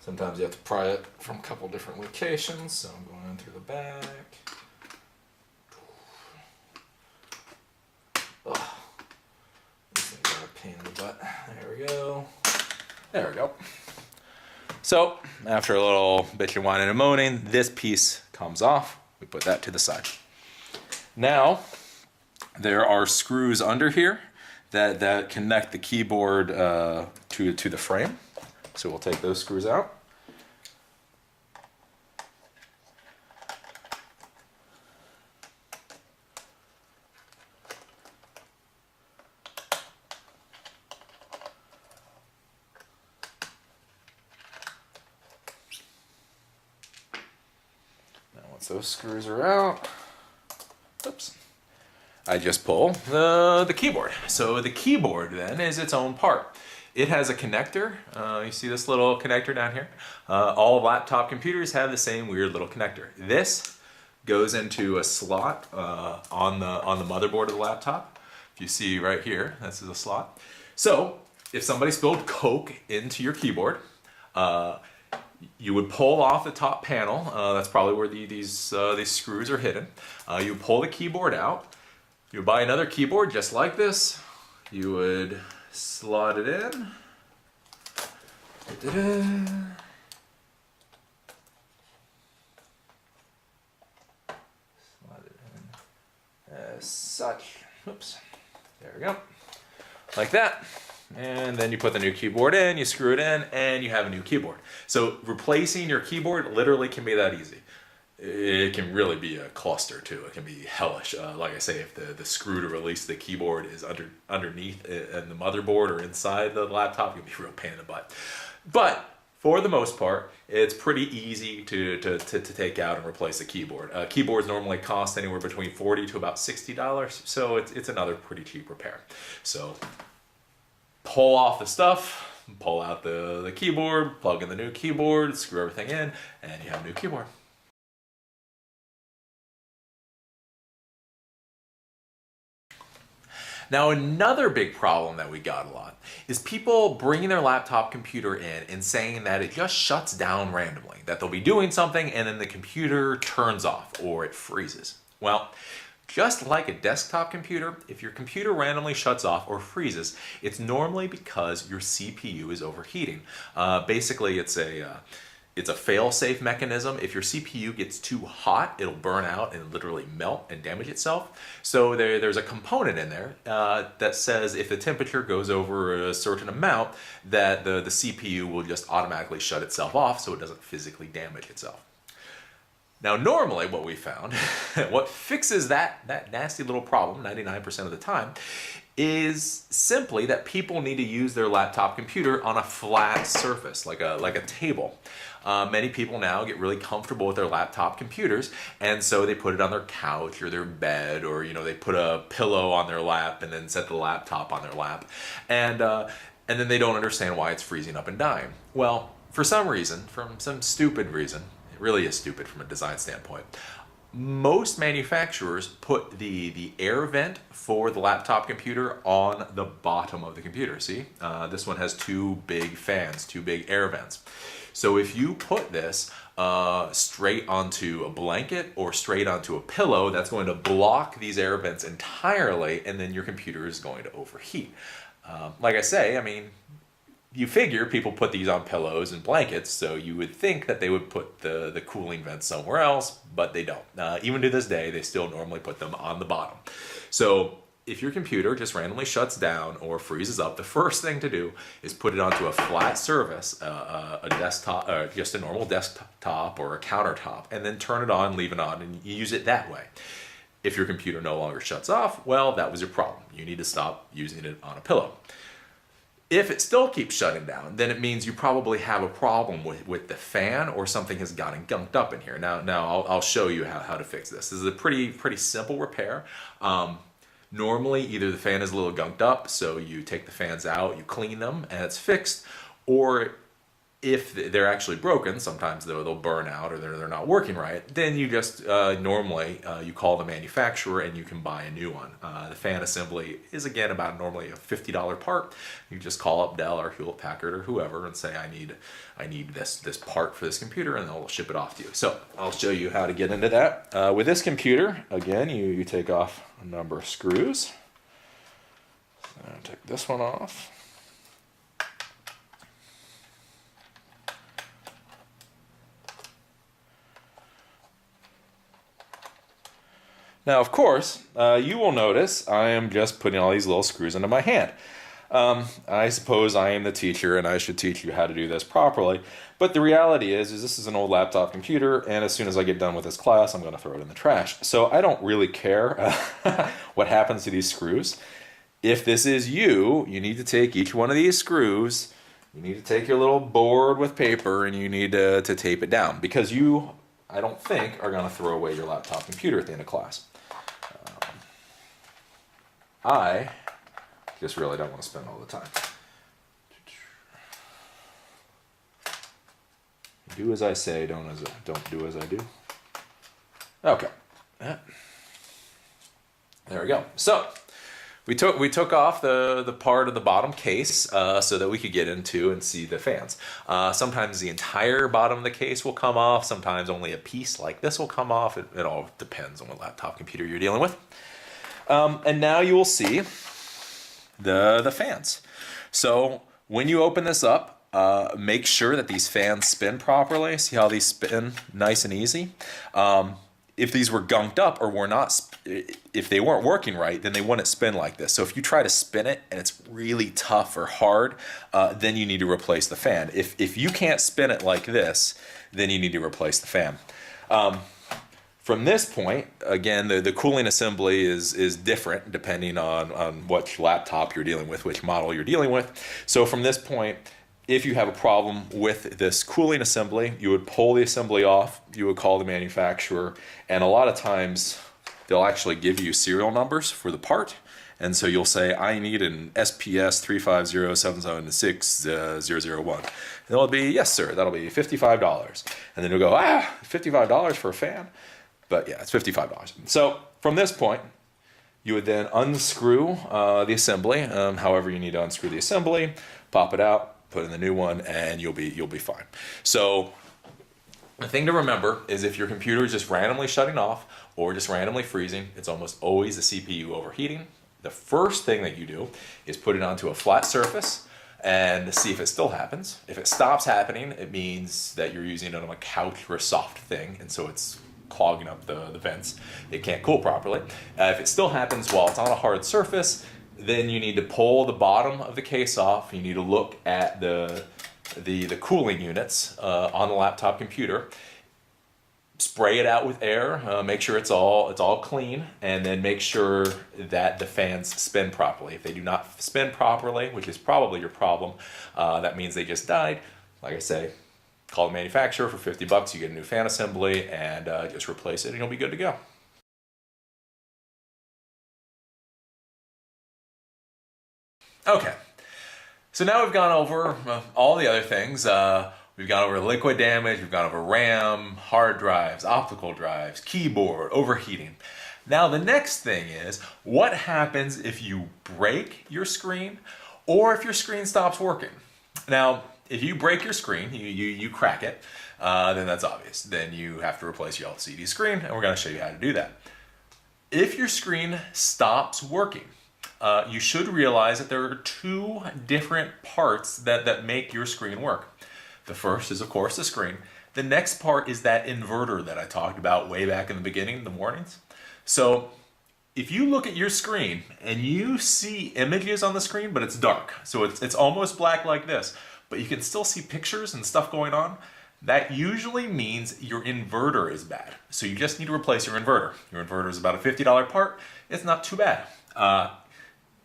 S2: Sometimes you have to pry it from a couple different locations, so I'm going in through the back. Ugh. These things are a pain in the butt. There we go. There we go. So, after a little bitchin', whining, and moaning, this piece comes off. We put that to the side. Now, there are screws under here that connect the keyboard to the frame. So we'll take those screws out. Now once those screws are out, oops, I just pull the keyboard. So the keyboard then is its own part. It has a connector. You see this little connector down here? All laptop computers have the same weird little connector. This goes into a slot on the motherboard of the laptop. If you see right here, this is a slot. So if somebody spilled Coke into your keyboard, you would pull off the top panel. That's probably where these screws are hidden. You pull the keyboard out. You would buy another keyboard just like this. You would slot it in. Da-da-da. Slot it in as such. Oops. There we go. Like that. And then you put the new keyboard in, you screw it in, and you have a new keyboard. So replacing your keyboard literally can be that easy. It can really be a cluster too. It can be hellish. Like I say, if the screw to release the keyboard is underneath in the motherboard or inside the laptop, it can be a real pain in the butt. But for the most part, it's pretty easy to take out and replace a keyboard. Keyboards normally cost anywhere between $40 to about $60, so it's another pretty cheap repair. So pull off the stuff, pull out the keyboard, plug in the new keyboard, screw everything in, and you have a new keyboard. Now, another big problem that we got a lot is people bringing their laptop computer in and saying that it just shuts down randomly, that they'll be doing something and then the computer turns off or it freezes. Well, just like a desktop computer, if your computer randomly shuts off or freezes, it's normally because your CPU is overheating. Basically, it's a fail-safe mechanism. If your CPU gets too hot, it'll burn out and literally melt and damage itself. So there's a component in there that says if the temperature goes over a certain amount, that the CPU will just automatically shut itself off so it doesn't physically damage itself. Now, normally what we found, what fixes that nasty little problem 99% of the time, is simply that people need to use their laptop computer on a flat surface, like a table. Many people now get really comfortable with their laptop computers, and so they put it on their couch or their bed, or they put a pillow on their lap and then set the laptop on their lap, and then they don't understand why it's freezing up and dying. Well, for some reason, from some stupid reason, it really is stupid from a design standpoint, most manufacturers put the air vent for the laptop computer on the bottom of the computer. See, this one has two big fans, two big air vents. So if you put this straight onto a blanket or straight onto a pillow, that's going to block these air vents entirely, and then your computer is going to overheat. Like I say, you figure people put these on pillows and blankets, so you would think that they would put the cooling vents somewhere else, but they don't. Even to this day, they still normally put them on the bottom. So if your computer just randomly shuts down or freezes up, the first thing to do is put it onto a flat surface, a desktop, or just a normal desktop or a countertop, and then turn it on, leave it on, and you use it that way. If your computer no longer shuts off, well, that was your problem. You need to stop using it on a pillow. If it still keeps shutting down, then it means you probably have a problem with the fan, or something has gotten gunked up in here. Now I'll show you how to fix this. This is a pretty simple repair. Normally, either the fan is a little gunked up, so you take the fans out, you clean them, and it's fixed, or if they're actually broken, sometimes they'll burn out or they're not working right, then you just normally you call the manufacturer and you can buy a new one. The fan assembly is, again, about normally a $50 part. You just call up Dell or Hewlett Packard or whoever and say, I need this part for this computer, and they'll ship it off to you. So I'll show you how to get into that. With this computer, again, you take off a number of screws. So take this one off. Now, of course, you will notice I am just putting all these little screws into my hand. I suppose I am the teacher and I should teach you how to do this properly, but the reality is this is an old laptop computer, and as soon as I get done with this class, I'm going to throw it in the trash. So I don't really care what happens to these screws. If this is you need to take each one of these screws, you need to take your little board with paper, and you need to tape it down, because I don't think, are going to throw away your laptop computer at the end of class. I just really don't want to spend all the time. Do as I say, don't do as I do. Okay. There we go. So we took off the part of the bottom case so that we could get into and see the fans. Sometimes the entire bottom of the case will come off. Sometimes only a piece like this will come off. It all depends on what laptop computer you're dealing with. And now you will see the fans. So when you open this up, make sure that these fans spin properly. See how these spin nice and easy? If these were gunked up or were not, if they weren't working right, then they wouldn't spin like this. So if you try to spin it and it's really tough or hard, then you need to replace the fan. If you can't spin it like this, then you need to replace the fan. From this point, again, the cooling assembly is different depending on what laptop you're dealing with, which model you're dealing with. So from this point, if you have a problem with this cooling assembly, you would pull the assembly off, you would call the manufacturer, and a lot of times they'll actually give you serial numbers for the part, And so you'll say, I need an SPS 350776001. And it'll be, yes, sir, that'll be $55. And then you'll go, $55 for a fan? But yeah, it's $55. So from this point, you would then unscrew the assembly, however you need to unscrew the assembly, pop it out, put in the new one, and you'll be fine. So the thing to remember is if your computer is just randomly shutting off or just randomly freezing, it's almost always the CPU overheating. The first thing that you do is put it onto a flat surface and see if it still happens. If it stops happening, it means that you're using it on a couch or a soft thing, and so it's clogging up the vents. It can't cool properly. If it still happens while it's on a hard surface, then you need to pull the bottom of the case off. You need to look at the cooling units on the laptop computer. Spray it out with air, make sure it's all clean, and then make sure that the fans spin properly. If they do not spin properly, which is probably your problem, that means they just died. Like I say, call the manufacturer for $50, you get a new fan assembly, and just replace it and you'll be good to go. Okay, so now we've gone over all the other things. We've gone over liquid damage, we've gone over RAM, hard drives, optical drives, keyboard, overheating. Now the next thing is, what happens if you break your screen or if your screen stops working? Now, if you break your screen, you crack it, then that's obvious. Then you have to replace your LCD screen, and we're going to show you how to do that. If your screen stops working, you should realize that there are two different parts that make your screen work. The first is, of course, the screen. The next part is that inverter that I talked about way back in the beginning, in the mornings. So if you look at your screen and you see images on the screen, but it's dark, so it's almost black like this, but you can still see pictures and stuff going on, that usually means your inverter is bad. So you just need to replace your inverter. Your inverter is about a $50 part. It's not too bad.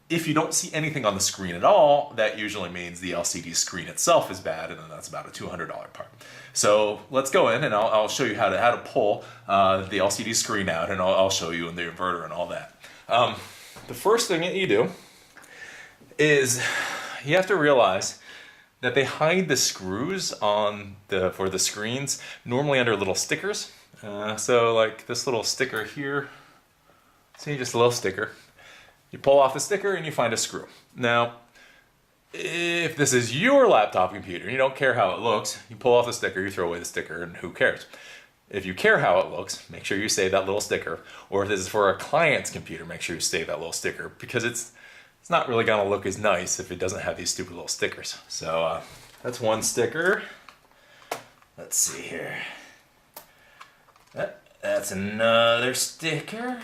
S2: If you don't see anything on the screen at all, that usually means the LCD screen itself is bad, and then that's about a $200 part. So let's go in and I'll show you how to pull the LCD screen out, and I'll show you in the inverter and all that. The first thing that you do is you have to realize that they hide the screws for the screens normally under little stickers. So like this little sticker here, see, just a little sticker. You pull off the sticker and you find a screw. Now, if this is your laptop computer and you don't care how it looks, you pull off the sticker, you throw away the sticker, and who cares? If you care how it looks, make sure you save that little sticker. Or if this is for a client's computer, make sure you save that little sticker, because it's not really gonna look as nice if it doesn't have these stupid little stickers. So that's one sticker. Let's see here. That's another sticker.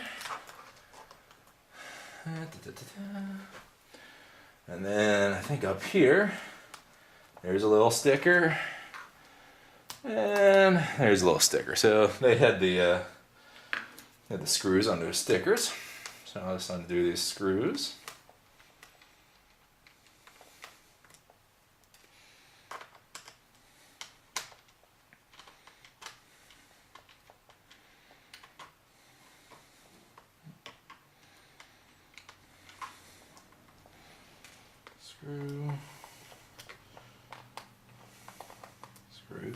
S2: And then I think up here, there's a little sticker, and there's a little sticker. So they had the screws under the stickers. So I'll just undo these screws. Screw. Screw.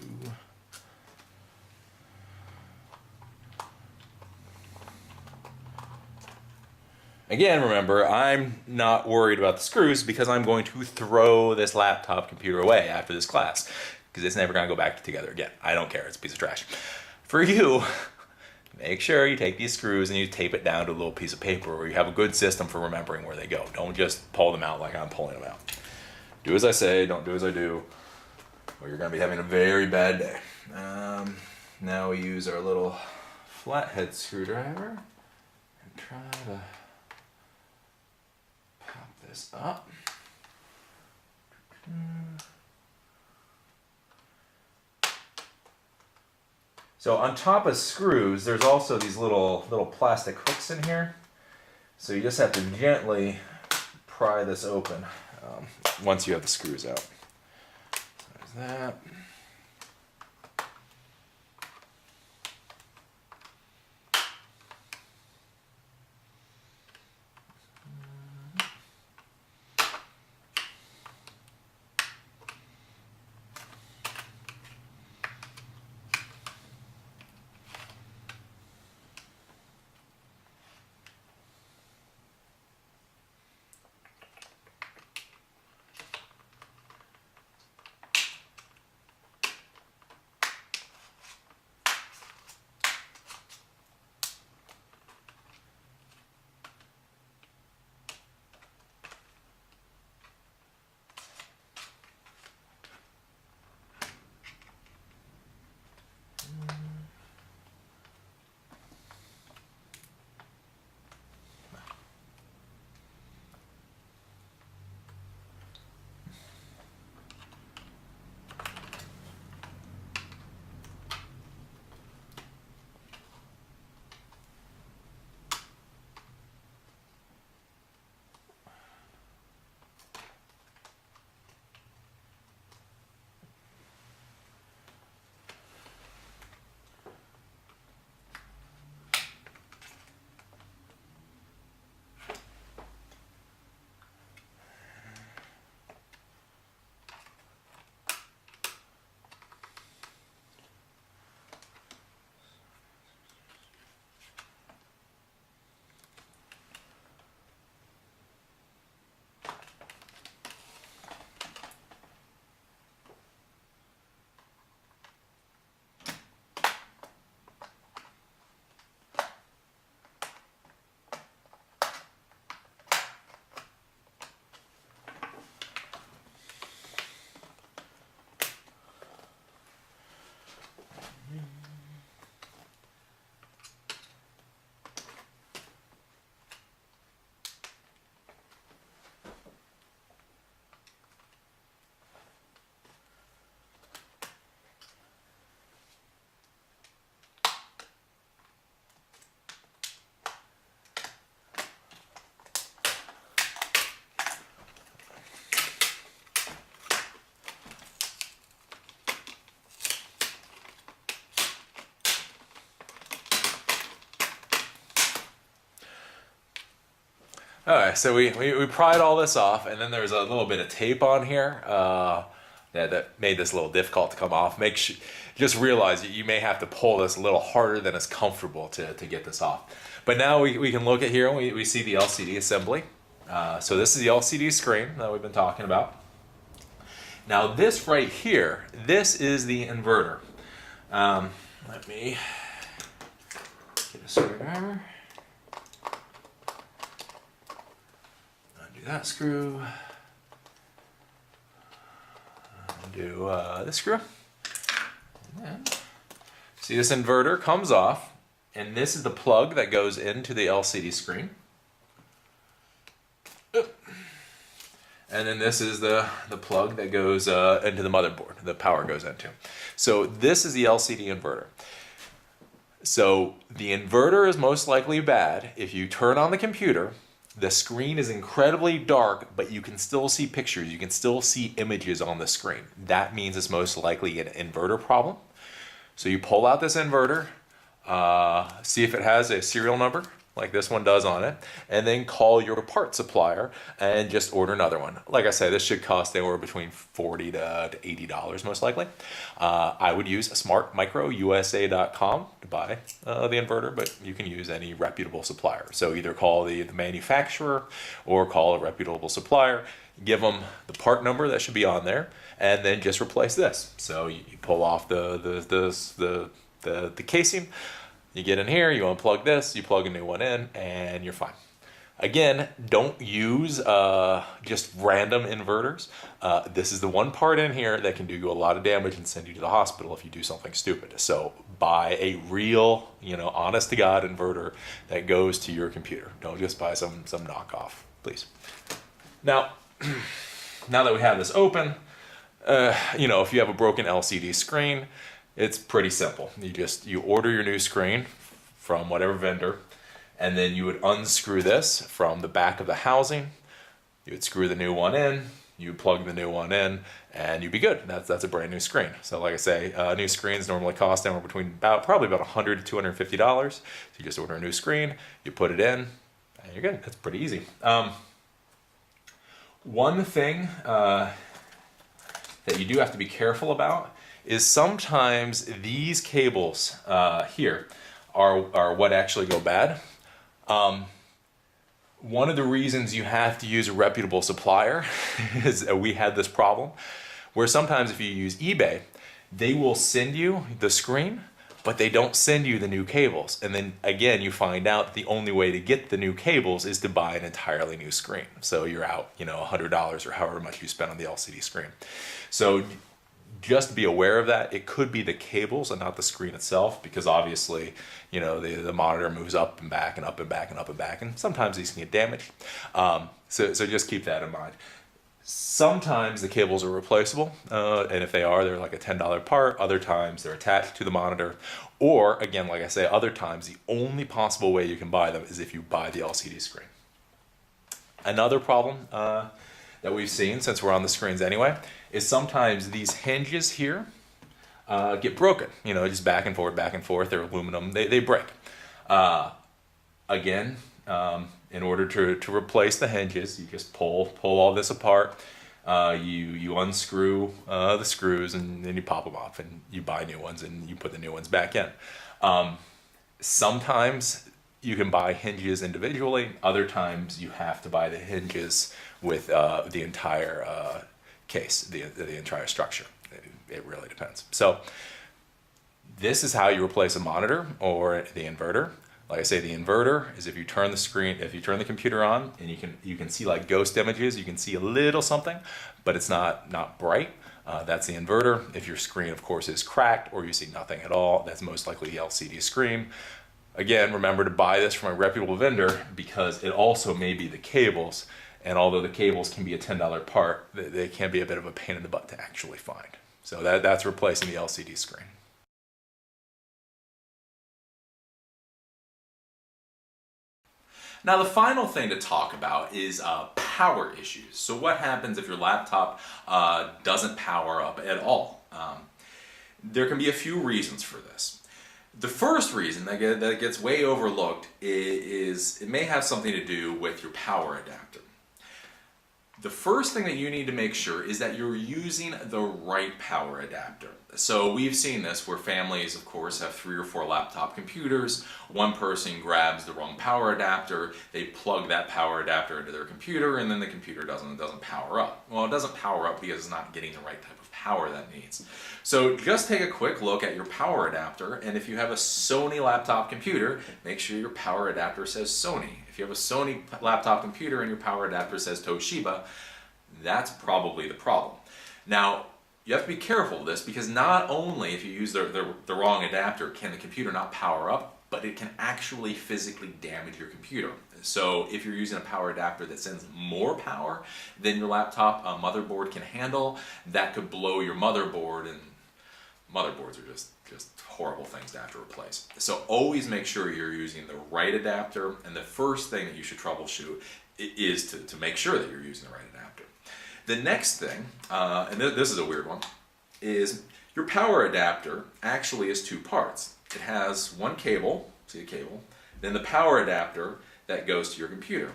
S2: Again, remember, I'm not worried about the screws because I'm going to throw this laptop computer away after this class, because it's never going to go back together again. I don't care. It's a piece of trash. For you, make sure you take these screws and you tape it down to a little piece of paper, or you have a good system for remembering where they go. Don't just pull them out like I'm pulling them out. Do as I say, don't do as I do, or you're going to be having a very bad day. Now we use our little flathead screwdriver and try to pop this up. So on top of screws, there's also these little plastic hooks in here. So you just have to gently pry this open once you have the screws out. So there's that. Alright, so we pried all this off, and then there's a little bit of tape on here that made this a little difficult to come off. Just realize that you may have to pull this a little harder than is comfortable to get this off. But now we can look at here and we see the LCD assembly. So this is the LCD screen that we've been talking about. Now this right here, this is the inverter. Let me get a screwdriver. Undo that screw. Undo this screw. And then, see, this inverter comes off, and this is the plug that goes into the LCD screen. And then this is the plug that goes into the motherboard, the power goes into. So this is the LCD inverter. So the inverter is most likely bad. If you turn on the computer, the screen is incredibly dark, but you can still see pictures. You can still see images on the screen. That means it's most likely an inverter problem. So you pull out this inverter, see if it has a serial number, like this one does on it, and then call your part supplier and just order another one. Like I said, this should cost anywhere between $40 to $80 most likely. I would use smartmicrousa.com to buy the inverter, but you can use any reputable supplier. So either call the manufacturer or call a reputable supplier, give them the part number that should be on there, and then just replace this. So you pull off the casing, you get in here, you unplug this, you plug a new one in, and you're fine. Again, don't use just random inverters. This is the one part in here that can do you a lot of damage and send you to the hospital if you do something stupid. So buy a real, honest to God inverter that goes to your computer. Don't just buy some knockoff, please. Now that we have this open, if you have a broken LCD screen, it's pretty simple. You order your new screen from whatever vendor, and then you would unscrew this from the back of the housing. You would screw the new one in, you plug the new one in, and you'd be good. That's a brand new screen. So like I say, new screens normally cost anywhere between probably about $100 to $250. So you just order a new screen, you put it in, and you're good. That's pretty easy. One thing that you do have to be careful about is sometimes these cables here are what actually go bad. One of the reasons you have to use a reputable supplier is we had this problem where sometimes if you use eBay, they will send you the screen, but they don't send you the new cables. And then again, you find out the only way to get the new cables is to buy an entirely new screen. So you're out, $100 or however much you spend on the LCD screen. So just be aware of that. It could be the cables and not the screen itself, because obviously, the monitor moves up and back and up and back and up and back, and sometimes these can get damaged. So just keep that in mind. Sometimes the cables are replaceable, and if they are, they're like a $10 part. Other times they're attached to the monitor, or again, like I say, other times the only possible way you can buy them is if you buy the LCD screen. Another problem that we've seen, since we're on the screens anyway, is sometimes these hinges here get broken. Just back and forth. They're aluminum. They break. Again, in order to replace the hinges, you just pull all this apart. You unscrew the screws, and then you pop them off, and you buy new ones, and you put the new ones back in. Sometimes you can buy hinges individually. Other times you have to buy the hinges with the entire case, the entire structure. It really depends. So this is how you replace a monitor or the inverter. Like I say, the inverter is if you turn the computer on, and you can see like ghost images. You can see a little something, but it's not bright. That's the inverter. If your screen, of course, is cracked or you see nothing at all, that's most likely the LCD screen. Again, remember to buy this from a reputable vendor, because it also may be the cables. And although the cables can be a $10 part, they can be a bit of a pain in the butt to actually find. So that's replacing the LCD screen. Now, the final thing to talk about is power issues. So what happens if your laptop doesn't power up at all? There can be a few reasons for this. The first reason that gets way overlooked is it may have something to do with your power adapter. The first thing that you need to make sure is that you're using the right power adapter. So we've seen this where families, of course, have 3 or 4 laptop computers. One person grabs the wrong power adapter, they plug that power adapter into their computer, and then the computer doesn't power up. Well, it doesn't power up because it's not getting the right type of power that it needs. So just take a quick look at your power adapter, and if you have a Sony laptop computer, make sure your power adapter says Sony. If you have a Sony laptop computer and your power adapter says Toshiba, that's probably the problem. Now, you have to be careful of this because not only if you use the wrong adapter can the computer not power up, but it can actually physically damage your computer. So if you're using a power adapter that sends more power than your laptop motherboard can handle, that could blow your motherboard, and motherboards are just horrible things to have to replace. So always make sure you're using the right adapter, and the first thing that you should troubleshoot is to make sure that you're using the right adapter. The next thing, and this is a weird one, is your power adapter actually is 2 parts. It has one cable, see the cable, then the power adapter that goes to your computer.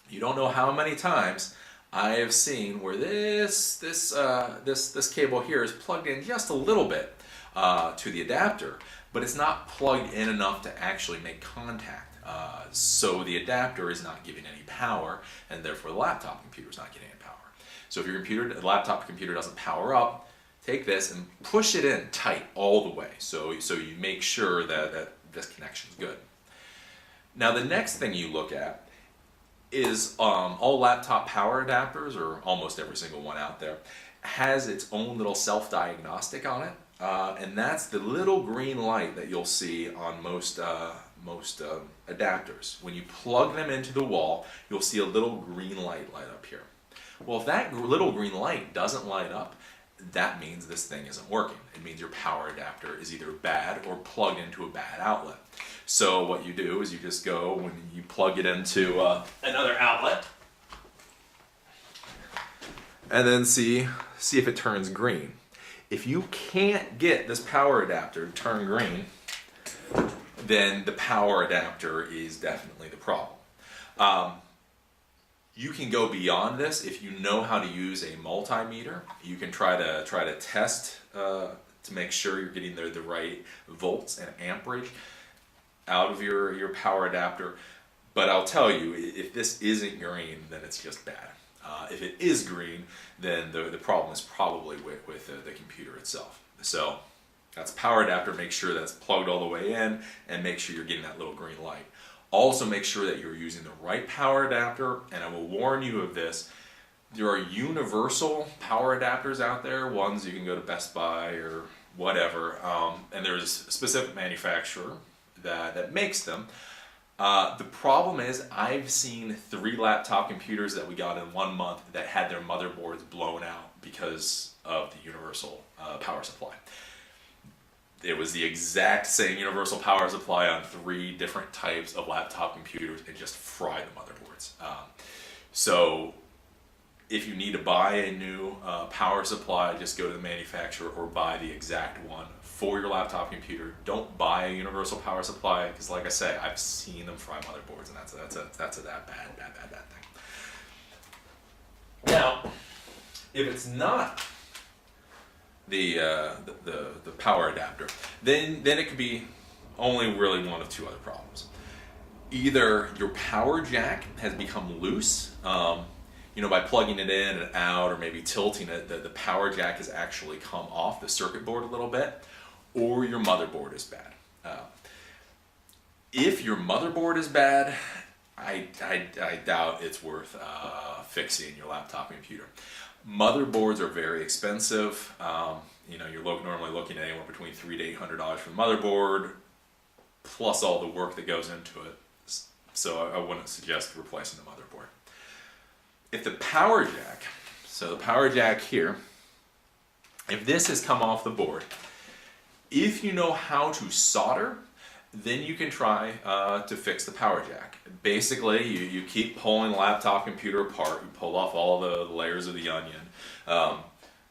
S2: You don't know how many times I have seen where this cable here is plugged in just a little bit to the adapter, but it's not plugged in enough to actually make contact. So the adapter is not giving any power, and therefore the laptop computer is not getting any power. So if your laptop computer doesn't power up, take this and push it in tight all the way. So you make sure that this connection is good. Now the next thing you look at is all laptop power adapters, or almost every single one out there, has its own little self-diagnostic on it. And that's the little green light that you'll see on most adapters. When you plug them into the wall, you'll see a little green light up here. Well, if that little green light doesn't light up, that means this thing isn't working. It means your power adapter is either bad or plugged into a bad outlet. So what you do is you just go, when you plug it into another outlet, and then see if it turns green. If you can't get this power adapter to turn green, then the power adapter is definitely the problem. You can go beyond this if you know how to use a multimeter. You can try to test to make sure you're getting the right volts and amperage out of your power adapter. But I'll tell you, if this isn't green, then it's just bad. If it is green, then the problem is probably with the computer itself. So that's power adapter. Make sure that's plugged all the way in, and make sure you're getting that little green light. Also make sure that you're using the right power adapter, and I will warn you of this. There are universal power adapters out there, ones you can go to Best Buy or whatever, and there's a specific manufacturer that makes them. The problem is I've seen 3 laptop computers that we got in 1 month that had their motherboards blown out because of the universal power supply. It was the exact same universal power supply on 3 different types of laptop computers and just fried the motherboards. So if you need to buy a new power supply, just go to the manufacturer or buy the exact one for your laptop computer. Don't buy a universal power supply because, like I say, I've seen them fry motherboards, and that's a bad thing. Now, if it's not the power adapter, then it could be only really one of 2 other problems. Either your power jack has become loose, by plugging it in and out, or maybe tilting it, the power jack has actually come off the circuit board a little bit, or your motherboard is bad. If your motherboard is bad, I doubt it's worth fixing your laptop computer. Motherboards are very expensive. You're normally looking at anywhere between $300 to $800 for the motherboard, plus all the work that goes into it. So I wouldn't suggest replacing the motherboard. If the power jack, so the power jack here, if this has come off the board, if you know how to solder, then you can try to fix the power jack. Basically, you keep pulling the laptop computer apart, you pull off all the layers of the onion,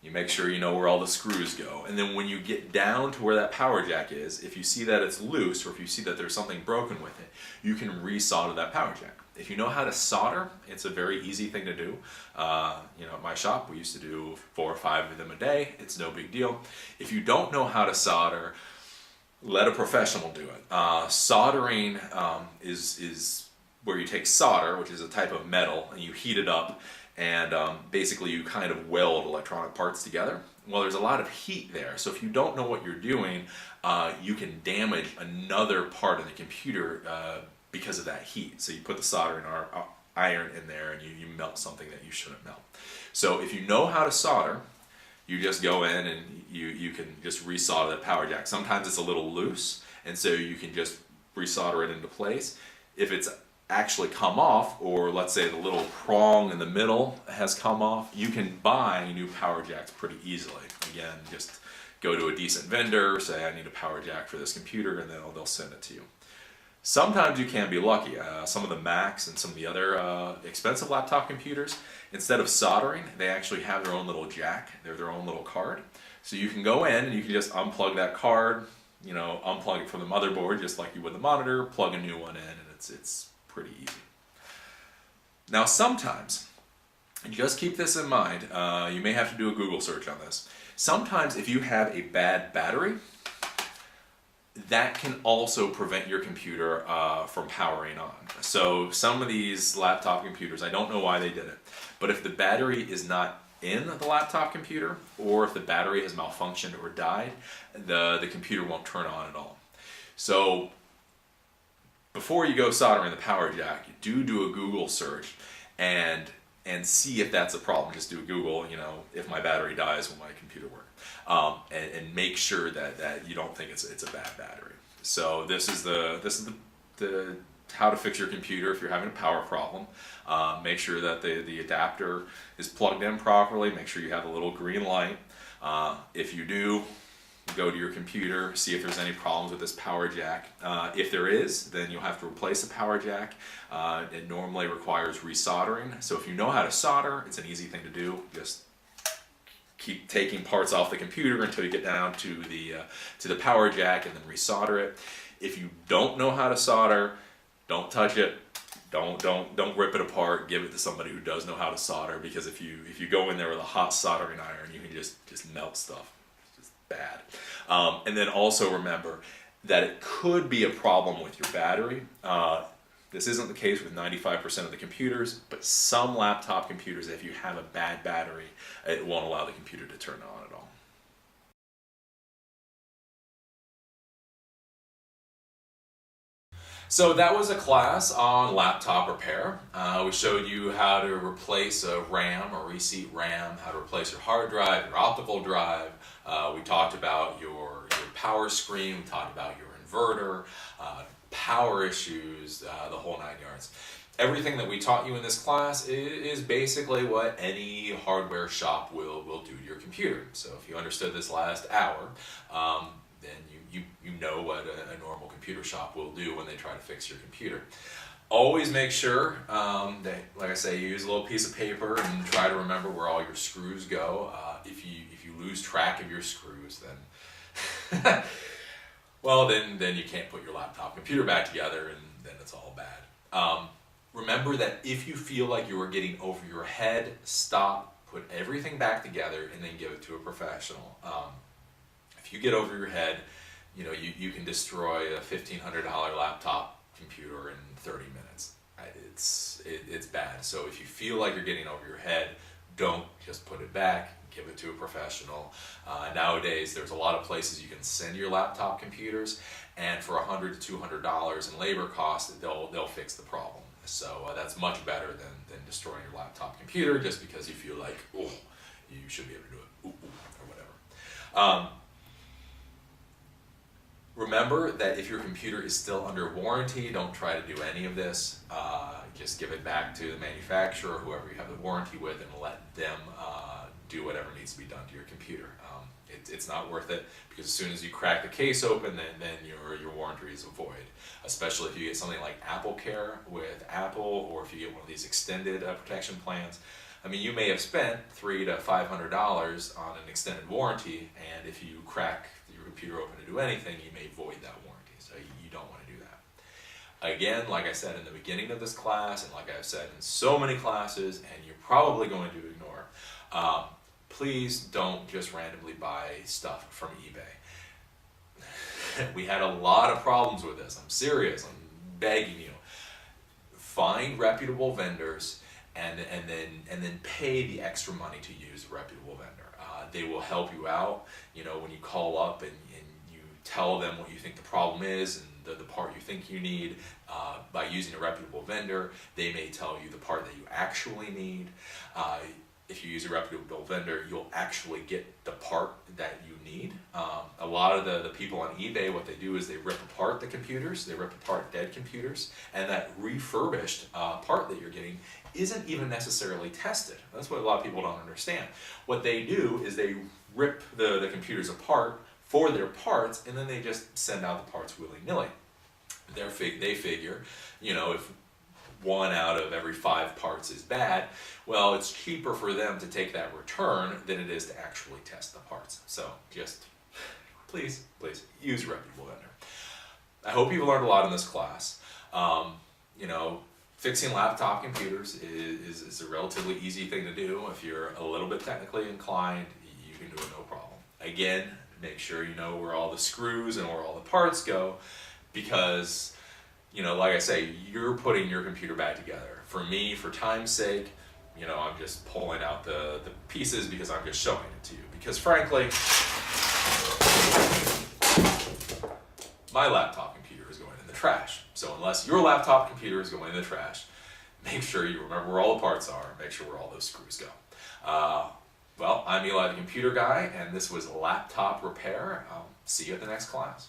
S2: You make sure you know where all the screws go. And then when you get down to where that power jack is, if you see that it's loose or if you see that there's something broken with it, you can resolder that power jack. If you know how to solder, it's a very easy thing to do. At my shop, we used to do 4 or 5 of them a day. It's no big deal. If you don't know how to solder, let a professional do it. Soldering is where you take solder, which is a type of metal, and you heat it up, and basically you kind of weld electronic parts together. Well, there's a lot of heat there, so if you don't know what you're doing, you can damage another part of the computer because of that heat. So you put the soldering iron in there and you melt something that you shouldn't melt. So if you know how to solder, you just go in and you can just resolder that power jack. Sometimes it's a little loose, and so you can just resolder it into place. If it's actually come off, or let's say the little prong in the middle has come off, you can buy new power jacks pretty easily. Again, just go to a decent vendor, say I need a power jack for this computer, and they'll send it to you. Sometimes you can be lucky. Some of the Macs and some of the other expensive laptop computers, instead of soldering, they actually have their own little jack. They're their own little card. So you can go in and you can just unplug that card, unplug it from the motherboard just like you would the monitor, plug a new one in, and it's pretty easy. Now sometimes, and just keep this in mind, you may have to do a Google search on this. Sometimes if you have a bad battery, that can also prevent your computer from powering on. So some of these laptop computers, I don't know why they did it, but if the battery is not in the laptop computer, or if the battery has malfunctioned or died, the computer won't turn on at all. So before you go soldering the power jack, do a Google search and see if that's a problem. Just do a Google, if my battery dies, will my computer work? And make sure that you don't think it's a bad battery. So this is the how to fix your computer if you're having a power problem. Make sure that the adapter is plugged in properly. Make sure you have a little green light. If you do, go to your computer, see if there's any problems with this power jack. If there is, then you'll have to replace the power jack. It normally requires resoldering. So if you know how to solder, it's an easy thing to do. Just keep taking parts off the computer until you get down to the power jack and then resolder it. If you don't know how to solder, don't touch it. Don't rip it apart. Give it to somebody who does know how to solder, because if you go in there with a hot soldering iron, you can just melt stuff. It's just bad. And then also remember that it could be a problem with your battery. This isn't the case with 95% of the computers, but some laptop computers, if you have a bad battery, it won't allow the computer to turn on at all. So that was a class on laptop repair. We showed you how to replace a RAM or reseat RAM, how to replace your hard drive, your optical drive. We talked about your power screen, we talked about your inverter, power issues, the whole 9 yards. Everything that we taught you in this class is basically what any hardware shop will do to your computer. So if you understood this last hour, then you know what a normal computer shop will do when they try to fix your computer. Always make sure that, like I say, you use a little piece of paper and try to remember where all your screws go. If you lose track of your screws, then well, then you can't put your laptop computer back together, and then it's all bad. Remember that if you feel like you are getting over your head, stop, put everything back together, and then give it to a professional. If you get over your head, you can destroy a $1,500 laptop computer in 30 minutes. It's bad. So if you feel like you're getting over your head, don't just put it back. Give it to a professional. Nowadays, there's a lot of places you can send your laptop computers, and for $100 to $200 in labor costs, they'll fix the problem. So that's much better than destroying your laptop computer just because you feel like, oh, you should be able to do it, or whatever. Remember that if your computer is still under warranty, don't try to do any of this. Just give it back to the manufacturer, whoever you have the warranty with, and let them do whatever needs to be done to your computer. It's not worth it, because as soon as you crack the case open, then your warranty is void. Especially if you get something like Apple Care with Apple, or if you get one of these extended protection plans.
S1: I mean, you may have spent $300 to $500 on an extended warranty, and if you crack your computer open to do anything, you may void that warranty. So you don't want to do that. Again, like I said in the beginning of this class, and like I've said in so many classes, and you're probably going to ignore, please don't just randomly buy stuff from eBay. We had a lot of problems with this. I'm serious. I'm begging you. Find reputable vendors and then pay the extra money to use a reputable vendor. They will help you out. You know, when you call up and you tell them what you think the problem is and the part you think you need, by using a reputable vendor, they may tell you the part that you actually need. If you use a reputable vendor, you'll actually get the part that you need. A lot of the people on eBay, what they do is they rip apart the computers, they rip apart dead computers, and that refurbished part that you're getting isn't even necessarily tested. That's what a lot of people don't understand. What they do is they rip the computers apart for their parts, and then they just send out the parts willy-nilly. They figure, you know, if 1 out of every 5 parts is bad, well, it's cheaper for them to take that return than it is to actually test the parts. So just please use a reputable vendor. I hope you've learned a lot in this class. You know, fixing laptop computers is a relatively easy thing to do. If you're a little bit technically inclined, you can do it no problem. Again, make sure you know where all the screws and where all the parts go, because, you know, like I say, you're putting your computer back together. For me, for time's sake, you know, I'm just pulling out the pieces because I'm just showing it to you. Because frankly, my laptop computer is going in the trash. So unless your laptop computer is going in the trash, make sure you remember where all the parts are, make sure where all those screws go. Well, I'm Eli, the computer guy, and this was Laptop Repair. I'll see you at the next class.